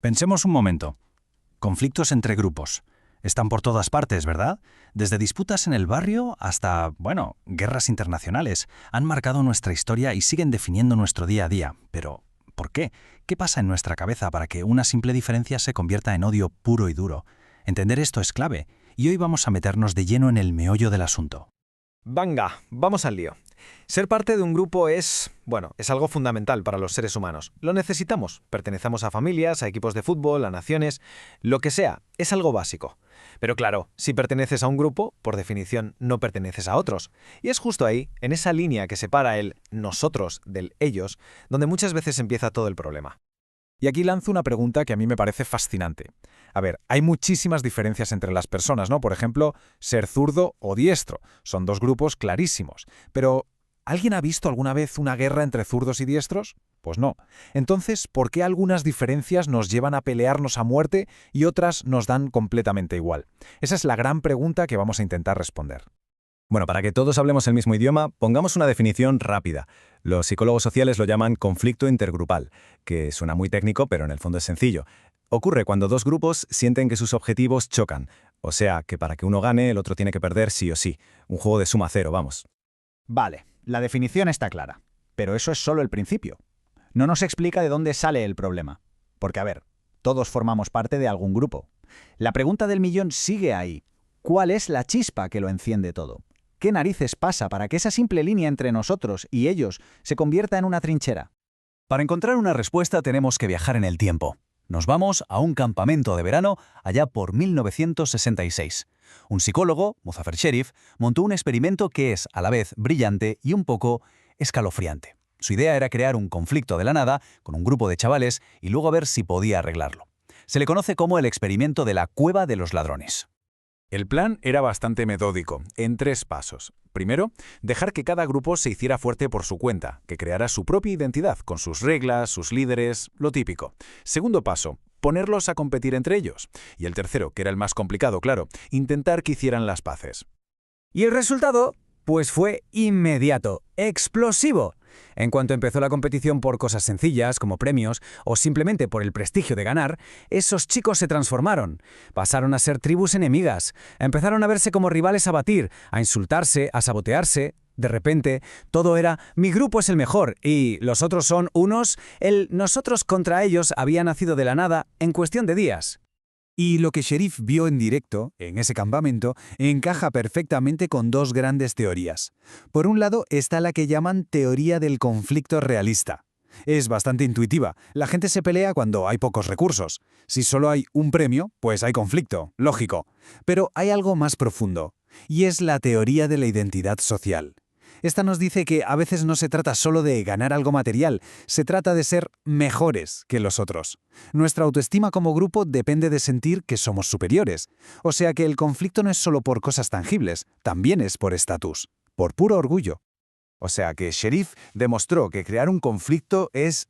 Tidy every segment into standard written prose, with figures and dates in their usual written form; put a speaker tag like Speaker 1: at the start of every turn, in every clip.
Speaker 1: Pensemos un momento. Conflictos entre grupos. Están por todas partes, ¿verdad? Desde disputas en el barrio hasta, guerras internacionales. Han marcado nuestra historia y siguen definiendo nuestro día a día. Pero, ¿por qué? ¿Qué pasa en nuestra cabeza para que una simple diferencia se convierta en odio puro y duro? Entender esto es clave, y hoy vamos a meternos de lleno en el meollo del asunto.
Speaker 2: Venga, vamos al lío. Ser parte de un grupo es algo fundamental para los seres humanos. Lo necesitamos. Pertenecemos a familias, a equipos de fútbol, a naciones, lo que sea, es algo básico. Pero claro, si perteneces a un grupo, por definición no perteneces a otros. Y es justo ahí, en esa línea que separa el nosotros del ellos, donde muchas veces empieza todo el problema.
Speaker 3: Y aquí lanzo una pregunta que a mí me parece fascinante. A ver, hay muchísimas diferencias entre las personas, ¿no? Por ejemplo, ser zurdo o diestro. Son dos grupos clarísimos. Pero, ¿alguien ha visto alguna vez una guerra entre zurdos y diestros? Pues no. Entonces, ¿por qué algunas diferencias nos llevan a pelearnos a muerte y otras nos dan completamente igual? Esa es la gran pregunta que vamos a intentar responder.
Speaker 4: Bueno, para que todos hablemos el mismo idioma, pongamos una definición rápida. Los psicólogos sociales lo llaman conflicto intergrupal, que suena muy técnico, pero en el fondo es sencillo. Ocurre cuando dos grupos sienten que sus objetivos chocan. O sea, que para que uno gane, el otro tiene que perder sí o sí. Un juego de suma cero, vamos.
Speaker 5: Vale, la definición está clara. Pero eso es solo el principio. No nos explica de dónde sale el problema. Porque, a ver, todos formamos parte de algún grupo. La pregunta del millón sigue ahí. ¿Cuál es la chispa que lo enciende todo? ¿Qué narices pasa para que esa simple línea entre nosotros y ellos se convierta en una trinchera?
Speaker 6: Para encontrar una respuesta tenemos que viajar en el tiempo. Nos vamos a un campamento de verano allá por 1966. Un psicólogo, Muzaffer Sherif, montó un experimento que es a la vez brillante y un poco escalofriante. Su idea era crear un conflicto de la nada con un grupo de chavales y luego ver si podía arreglarlo. Se le conoce como el experimento de la cueva de los ladrones.
Speaker 3: El plan era bastante metódico, en 3 pasos. Primero, dejar que cada grupo se hiciera fuerte por su cuenta, que creara su propia identidad, con sus reglas, sus líderes, lo típico. Segundo paso, ponerlos a competir entre ellos. Y el tercero, que era el más complicado, claro, intentar que hicieran las paces.
Speaker 7: Y el resultado, pues fue inmediato, explosivo. En cuanto empezó la competición por cosas sencillas, como premios, o simplemente por el prestigio de ganar, esos chicos se transformaron. Pasaron a ser tribus enemigas, empezaron a verse como rivales a batir, a insultarse, a sabotearse. De repente, todo era «mi grupo es el mejor» y «los otros son unos», el «nosotros contra ellos» había nacido de la nada en cuestión de días.
Speaker 8: Y lo que Sherif vio en directo, en ese campamento, encaja perfectamente con 2 grandes teorías. Por un lado está la que llaman teoría del conflicto realista. Es bastante intuitiva. La gente se pelea cuando hay pocos recursos. Si solo hay un premio, pues hay conflicto, lógico. Pero hay algo más profundo, y es la teoría de la identidad social. Esta nos dice que a veces no se trata solo de ganar algo material, se trata de ser mejores que los otros. Nuestra autoestima como grupo depende de sentir que somos superiores. O sea que el conflicto no es solo por cosas tangibles, también es por estatus, por puro orgullo.
Speaker 3: O sea que Sherif demostró que crear un conflicto es,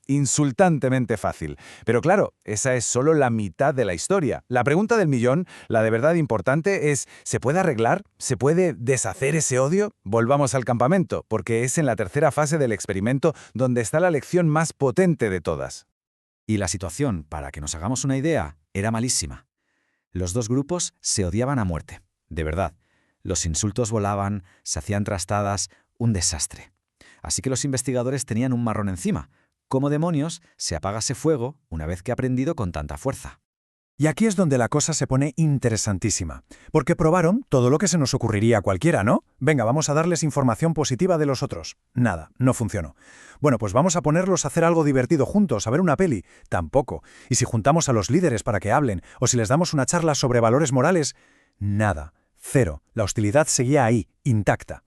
Speaker 3: insultantemente fácil. Pero claro, esa es solo la mitad de la historia. La pregunta del millón, la de verdad importante, es ¿se puede arreglar? ¿Se puede deshacer ese odio? Volvamos al campamento, porque es en la tercera fase del experimento donde está la lección más potente de todas.
Speaker 4: Y la situación, para que nos hagamos una idea, era malísima. Los dos grupos se odiaban a muerte, de verdad. Los insultos volaban, se hacían trastadas, un desastre. Así que los investigadores tenían un marrón encima. ¿Cómo demonios se apaga ese fuego una vez que ha prendido con tanta fuerza?
Speaker 1: Y aquí es donde la cosa se pone interesantísima. Porque probaron todo lo que se nos ocurriría a cualquiera, ¿no? Venga, vamos a darles información positiva de los otros. Nada, no funcionó. Bueno, pues vamos a ponerlos a hacer algo divertido juntos, a ver una peli. Tampoco. Y si juntamos a los líderes para que hablen, o si les damos una charla sobre valores morales, nada. Cero. La hostilidad seguía ahí, intacta.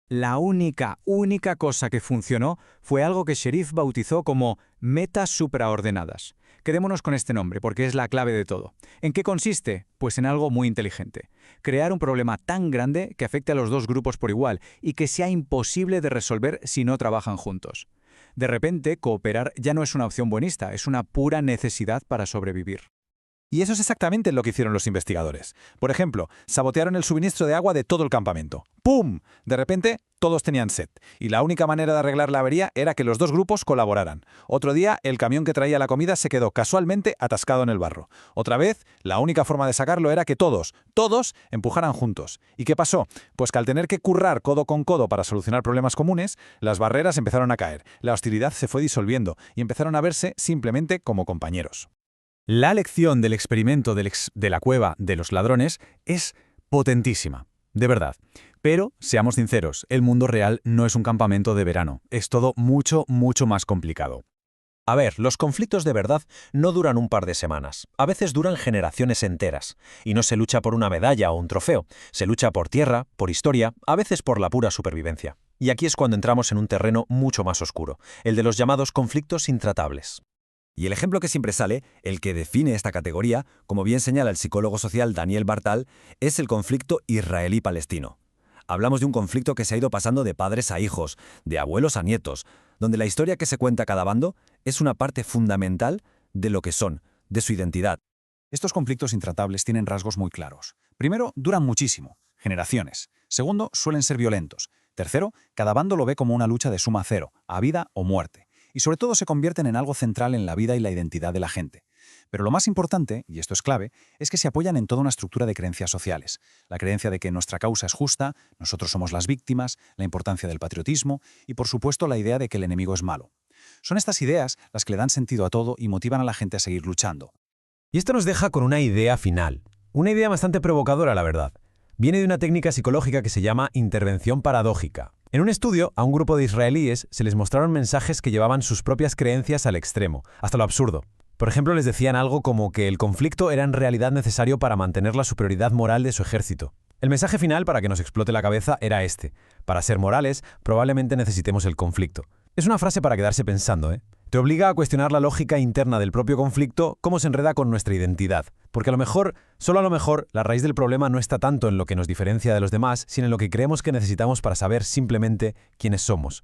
Speaker 7: La única cosa que funcionó fue algo que Sherif bautizó como metas supraordenadas. Quedémonos con este nombre porque es la clave de todo. ¿En qué consiste? Pues en algo muy inteligente. Crear un problema tan grande que afecte a los dos grupos por igual y que sea imposible de resolver si no trabajan juntos. De repente, cooperar ya no es una opción buenista, es una pura necesidad para sobrevivir.
Speaker 3: Y eso es exactamente lo que hicieron los investigadores. Por ejemplo, sabotearon el suministro de agua de todo el campamento. ¡Pum! De repente, todos tenían sed, y la única manera de arreglar la avería era que los dos grupos colaboraran. Otro día, el camión que traía la comida se quedó casualmente atascado en el barro. Otra vez, la única forma de sacarlo era que todos empujaran juntos. ¿Y qué pasó? Pues que al tener que currar codo con codo para solucionar problemas comunes, las barreras empezaron a caer, la hostilidad se fue disolviendo y empezaron a verse simplemente como compañeros. La lección del experimento de la cueva de los ladrones es potentísima, de verdad. Pero, seamos sinceros, el mundo real no es un campamento de verano. Es todo mucho, mucho más complicado.
Speaker 9: A ver, los conflictos de verdad no duran un par de semanas. A veces duran generaciones enteras. Y no se lucha por una medalla o un trofeo. Se lucha por tierra, por historia, a veces por la pura supervivencia. Y aquí es cuando entramos en un terreno mucho más oscuro, el de los llamados conflictos intratables.
Speaker 4: Y el ejemplo que siempre sale, el que define esta categoría, como bien señala el psicólogo social Daniel Bartal, es el conflicto israelí-palestino. Hablamos de un conflicto que se ha ido pasando de padres a hijos, de abuelos a nietos, donde la historia que se cuenta cada bando es una parte fundamental de lo que son, de su identidad.
Speaker 8: Estos conflictos intratables tienen rasgos muy claros. Primero, duran muchísimo, generaciones. Segundo, suelen ser violentos. Tercero, cada bando lo ve como una lucha de suma cero, a vida o muerte. Y sobre todo se convierten en algo central en la vida y la identidad de la gente. Pero lo más importante, y esto es clave, es que se apoyan en toda una estructura de creencias sociales. La creencia de que nuestra causa es justa, nosotros somos las víctimas, la importancia del patriotismo y, por supuesto, la idea de que el enemigo es malo. Son estas ideas las que le dan sentido a todo y motivan a la gente a seguir luchando.
Speaker 9: Y esto nos deja con una idea final. Una idea bastante provocadora, la verdad. Viene de una técnica psicológica que se llama intervención paradójica. En un estudio, a un grupo de israelíes se les mostraron mensajes que llevaban sus propias creencias al extremo, hasta lo absurdo. Por ejemplo, les decían algo como que el conflicto era en realidad necesario para mantener la superioridad moral de su ejército. El mensaje final, para que nos explote la cabeza, era este. Para ser morales, probablemente necesitemos el conflicto. Es una frase para quedarse pensando, ¿eh? Te obliga a cuestionar la lógica interna del propio conflicto, cómo se enreda con nuestra identidad. Porque a lo mejor, solo a lo mejor, la raíz del problema no está tanto en lo que nos diferencia de los demás, sino en lo que creemos que necesitamos para saber simplemente quiénes somos.